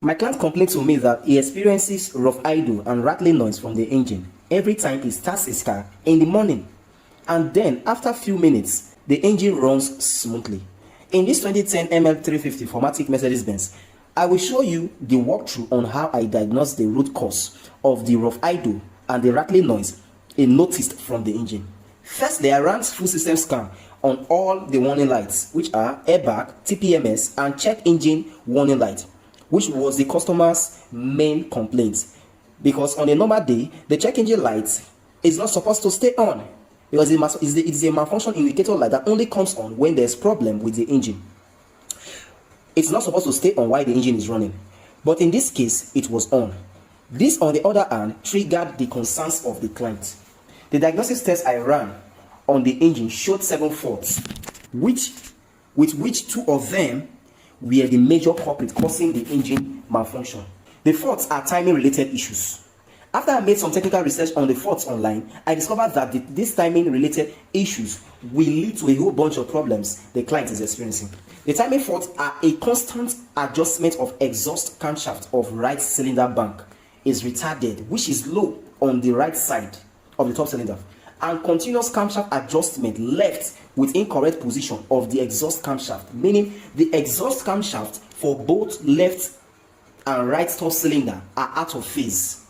My client complained to me that he experiences rough idle and rattling noise from the engine every time he starts his car in the morning, and then after a few minutes the engine runs smoothly. In this 2010 ML350 4MATIC Mercedes-Benz, I will show you the walkthrough on how I diagnosed the root cause of the rough idle and the rattling noise he noticed from the engine. Firstly, I ran full system scan on all the warning lights, which are airbag, TPMS, and check engine warning light, which was the customer's main complaint, because on a normal day the check engine light is not supposed to stay on, because it's a malfunction indicator light that only comes on when there's problem with the engine. It's not supposed to stay on while the engine is running, but in this case it was on. This, on the other hand, triggered the concerns of the client. The diagnostics test I ran on the engine showed 7 faults, with which 2 of them were the major culprit causing the engine malfunction. The faults are timing related issues. After I made some technical research on the faults online, I discovered that these timing related issues will lead to a whole bunch of problems the client is experiencing. The timing faults are a constant adjustment of exhaust camshaft of right cylinder bank is retarded, which is low on the right side of the top cylinder, and continuous camshaft adjustment left with incorrect position of the exhaust camshaft, meaning the exhaust camshaft for both left and right top cylinder are out of phase.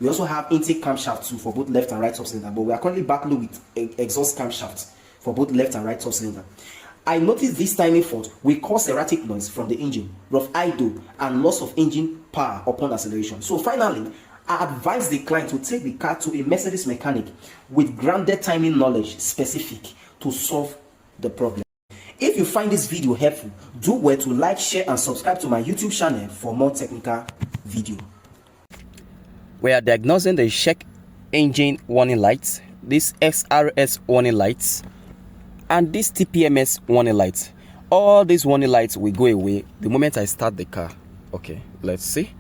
We also have intake camshaft too for both left and right top cylinder, but we are currently backload with exhaust camshaft for both left and right top cylinder. I noticed this timing fault will cause erratic noise from the engine, rough idle, and loss of engine power upon acceleration. So finally, I advise the client to take the car to a Mercedes mechanic with grounded timing knowledge specific to solve the problem. If you find this video helpful, do well to like, share, and subscribe to my YouTube channel for more technical video. We are diagnosing the check engine warning lights, this SRS warning lights, and this TPMS warning lights. All these warning lights will go away the moment I start the car. Okay, let's see.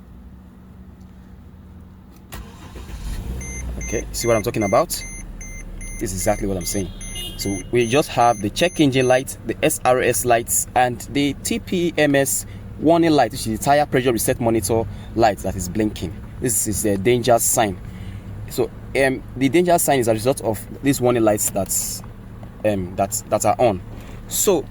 Okay, see what I'm talking about? This is exactly what I'm saying. So we just have the check engine light, the SRS lights, and the TPMS warning light, which is the tire pressure reset monitor light that is blinking. This is a danger sign. So the danger sign is a result of these warning lights that are on. So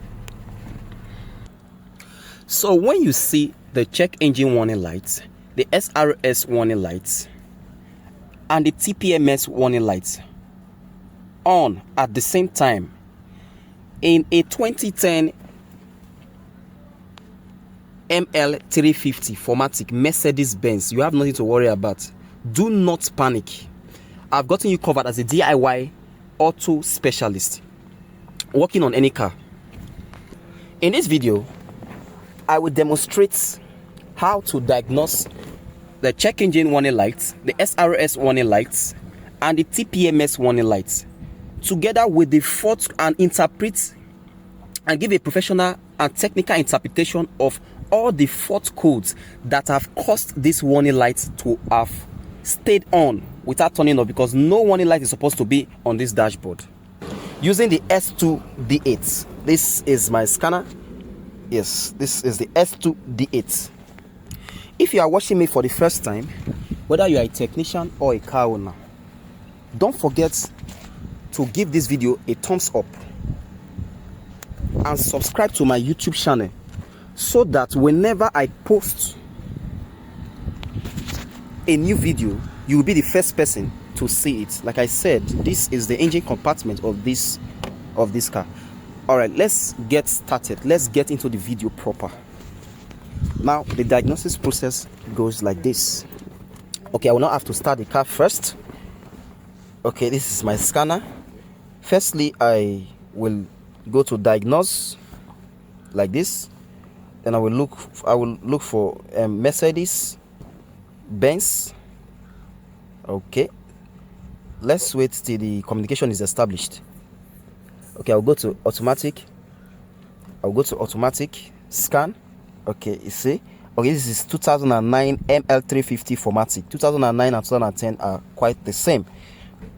when you see the check engine warning lights, the SRS warning lights, and the TPMS warning lights on at the same time in a 2010 ML350 4MATIC Mercedes-Benz, you have nothing to worry about. Do not panic. I've gotten you covered as a DIY auto specialist working on any car. In this video, I will demonstrate how to diagnose the check engine warning lights, the SRS warning lights, and the TPMS warning lights, together with the fault, and interpret and give a professional and technical interpretation of all the fault codes that have caused this warning light to have stayed on without turning off, because no warning light is supposed to be on this dashboard. Using the S2D8, this is my scanner. Yes, this is the S2D8. If you are watching me for the first time, whether you are a technician or a car owner, don't forget to give this video a thumbs up and subscribe to my YouTube channel, so that whenever I post a new video, you will be the first person to see it. Like I said, this is the engine compartment of this car. All right, let's get started. Let's get into the video proper. Now the diagnosis process goes like this. Okay, I will not have to start the car first. Okay, this is my scanner. Firstly, I will go to diagnose like this. Then I will look for Mercedes Benz. Okay, let's wait till the communication is established. Okay, I'll go to automatic. I'll go to automatic scan. Okay, you see, okay, this is 2009 ML350 4MATIC. 2009 and 2010 are quite the same.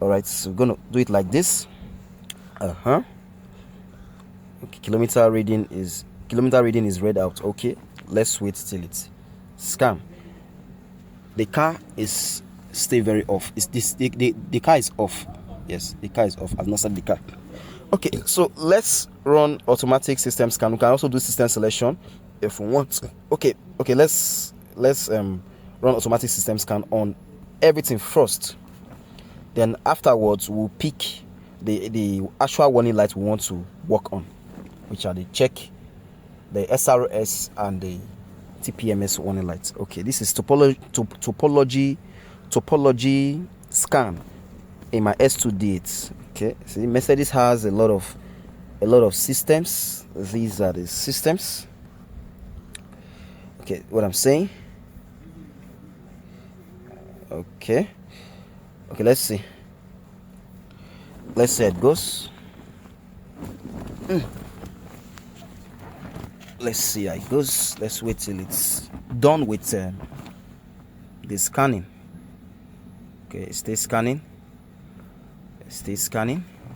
All right, so we're gonna do it like this. Okay, kilometer reading is read out. Okay, let's wait till it Scan. The car is still very off. It's this the car is off. Yes, the car is off. I've not started the car. Okay, so let's run automatic system scan. We can also do system selection if we want. Okay, let's run automatic system scan on everything first. Then afterwards we'll pick the actual warning light we want to work on, which are the check, the SRS and the TPMS warning lights. Okay, this is topology scan in my S2D8. Okay, see, Mercedes has a lot of systems. These are the systems. Okay, what I'm saying. Okay, let's see how it goes. Let's see how it goes. Let's wait till it's done with the scanning. Okay, stay scanning.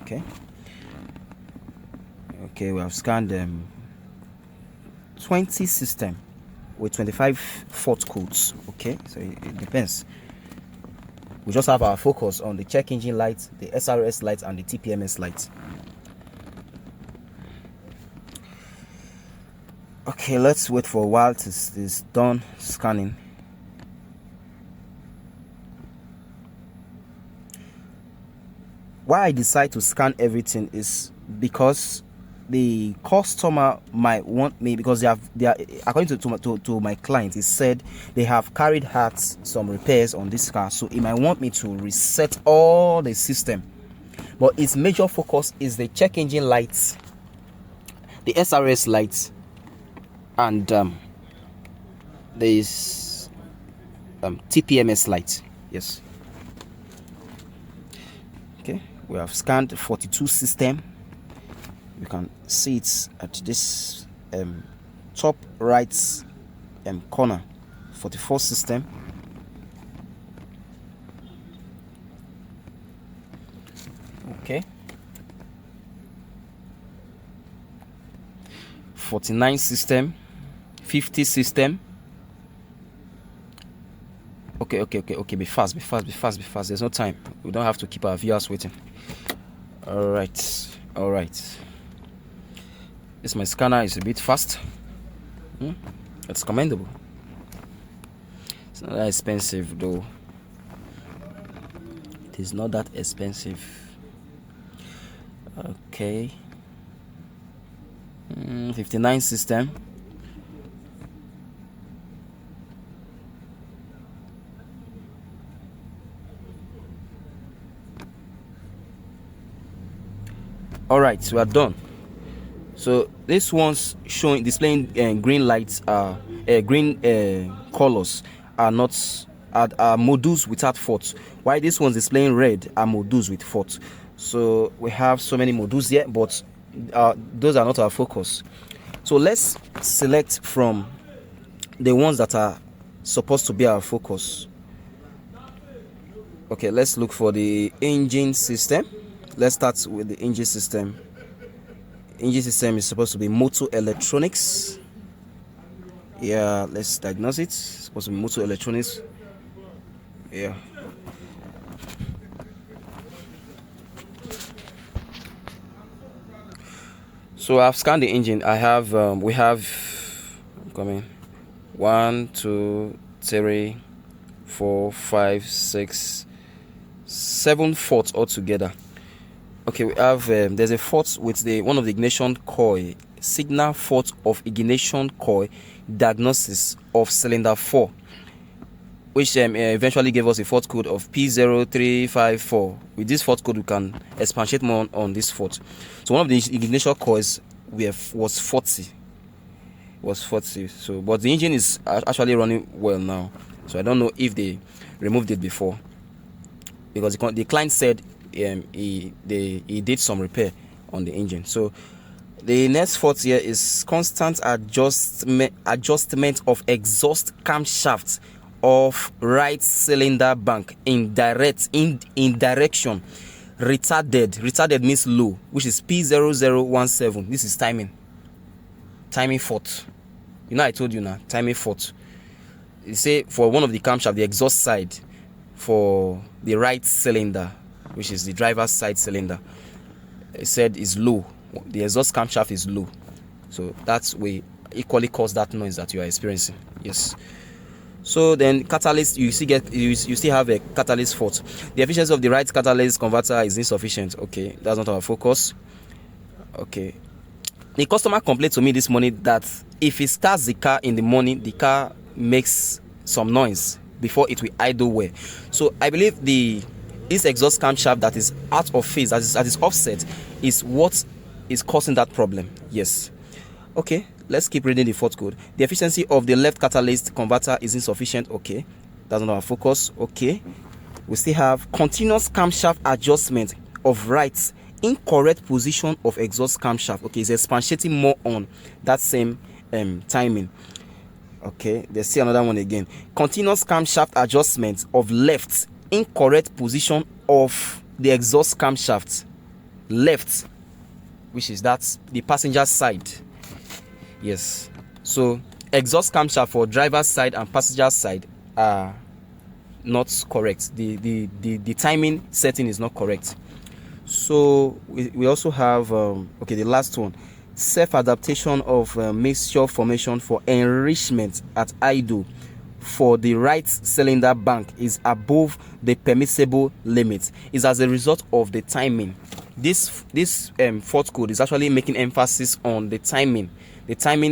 Okay, we have scanned 20 system with 25 fault codes. Okay, so it depends. We just have our focus on the check engine light, the SRS light and the TPMS light. Okay, let's wait for a while till it's done scanning. Why I decide to scan everything is because the customer might want me, because they are according to my client, he said they have carried out some repairs on this car, so he might want me to reset all the system. But its major focus is the check engine lights, the SRS lights, and this TPMS light. Yes. Okay, we have scanned 42 system. You can see it at this top right corner. 44 system. Okay, 49 system, 50 system. Okay, be fast. There's no time. We don't have to keep our viewers waiting. All right. This my scanner is a bit fast. It's commendable. It's not that expensive though. It is not that expensive. Okay. 59 system. All right, we are done. So this one's displaying green lights, green colors are modules without fault. While this one's displaying red are modules with fault. So we have so many modules here, but those are not our focus. So let's select from the ones that are supposed to be our focus. Okay, let's look for the engine system. Let's start with the engine system. Engine system is supposed to be motor electronics. Yeah, let's diagnose it. It's supposed to be motor electronics. Yeah. So I've scanned the engine. We have coming 1, 2, 3, 4, 5, 6, 7 faults altogether. Okay, we have there's a fault with one of the ignition coil, signal fault of ignition coil, diagnosis of cylinder 4, which eventually gave us a fault code of P0354. With this fault code, we can expatiate more on this fault. So one of the ignition coils was 40. So, but the engine is actually running well now. So I don't know if they removed it before, because the client said he did some repair on the engine. So the next fault here is constant adjustment of exhaust camshaft of right cylinder bank in direction. Retarded means low, which is P0017. This is timing fault. You know, I told you now, timing fault. you say for one of the camshaft, the exhaust side for the right cylinder, which is the driver's side cylinder, it said is low. The exhaust camshaft is low, so that's way equally cause that noise that you are experiencing. Yes. So then catalyst, you still have a catalyst fault. The efficiency of the right catalyst converter is insufficient. Okay, that's not our focus. Okay, the customer complained to me this morning that if he starts the car in the morning, the car makes some noise before it will idle well. So I believe this exhaust camshaft that is out of phase, that is offset, is what is causing that problem. Yes. Okay, let's keep reading the fault code. The efficiency of the left catalyst converter is insufficient. Okay, that's not our focus. Okay, we still have continuous camshaft adjustment of right incorrect position of exhaust camshaft. Okay, it's expatiating more on that same timing. Okay, there's still another one again. Continuous camshaft adjustment of left incorrect position of the exhaust camshaft. Left, which is that's the passenger side. Yes, so exhaust camshaft for driver's side and passenger side are not correct. The timing setting is not correct. So we also have okay, the last one, self-adaptation of mixture formation for enrichment at idle for the right cylinder bank is above the permissible limit. Is as a result of the timing. This fault code is actually making emphasis on the timing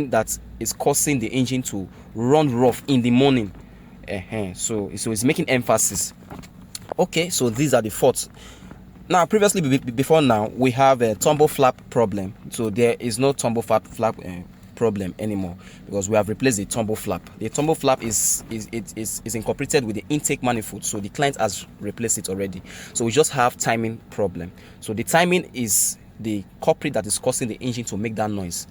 that is causing the engine to run rough in the morning. So it's making emphasis. Okay, so these are the faults. Now, previously, before now, we have a tumble flap problem. So there is no tumble flap problem anymore because we have replaced the tumble flap. The tumble flap is incorporated with the intake manifold, so the client has replaced it already. So we just have timing problem. So the timing is the culprit that is causing the engine to make that noise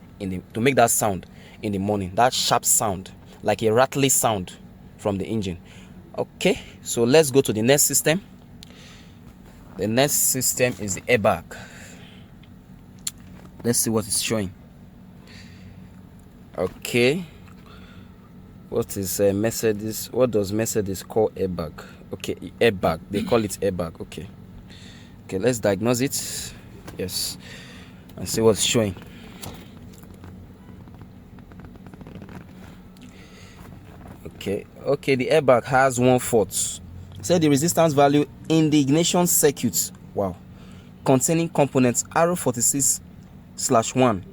to make that sound in the morning, that sharp sound, like a rattling sound from the engine. Okay, so let's go to the next system. The next system is the airbag. Let's see what it's showing. Okay, what is Mercedes? What does Mercedes call airbag? Okay, airbag. They call it airbag. Okay, let's diagnose it. Yes, and see what's showing. Okay, the airbag has one fault. Say the resistance value in the ignition circuit, wow, containing components R46/1.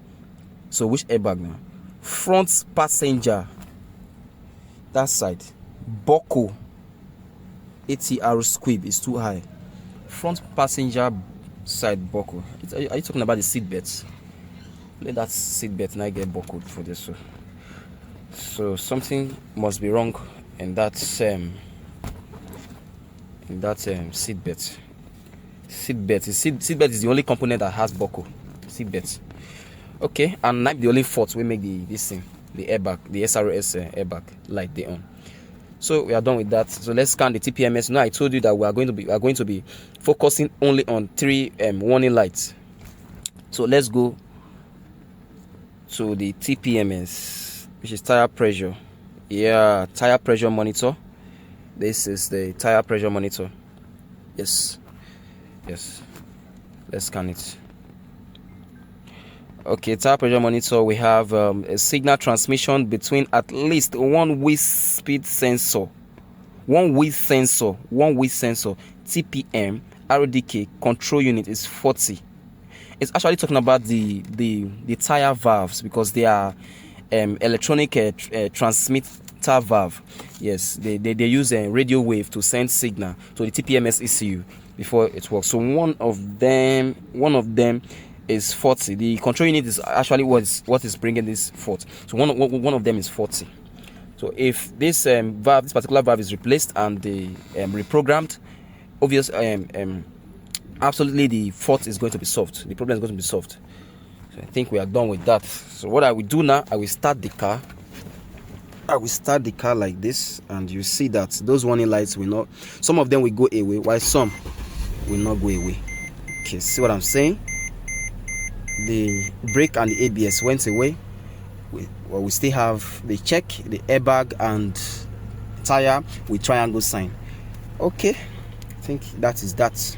So which airbag now? Front passenger, that side, buckle ATR squib is too high. Front passenger side buckle. Are you talking about the seat belts? Let that seat belt now get buckled for this. So something must be wrong in that seat belt. Seat belt is the only component that has buckle. Seat belt. Okay, and not the only fault we make the airbag, the SRS airbag light they on. So we are done with that. So let's scan the TPMS. Now I told you that we are going to be focusing only on 3 warning lights. So let's go to the TPMS, which is tire pressure. Yeah, tire pressure monitor. This is the tire pressure monitor. Yes. Let's scan it. Okay, tire pressure monitor. We have a signal transmission between at least one width sensor, TPM RDK control unit is 40. It's actually talking about the tire valves because they are electronic transmitter valve. Yes, they use a radio wave to send signal to the TPMS ECU before it works. So one of them is 40. The control unit is actually what is bringing this fault. So one of them is 40. So if this this particular valve is replaced and reprogrammed, absolutely the fault is going to be solved. The problem is going to be solved. So I think we are done with that. So what I will do now, I will start the car. Like this, and you see that those warning lights will not. Some of them will go away, while some will not go away. Okay, see what I'm saying? The brake and the ABS went away. We still have the check, the airbag, and tire with triangle sign. Okay, I think that is that.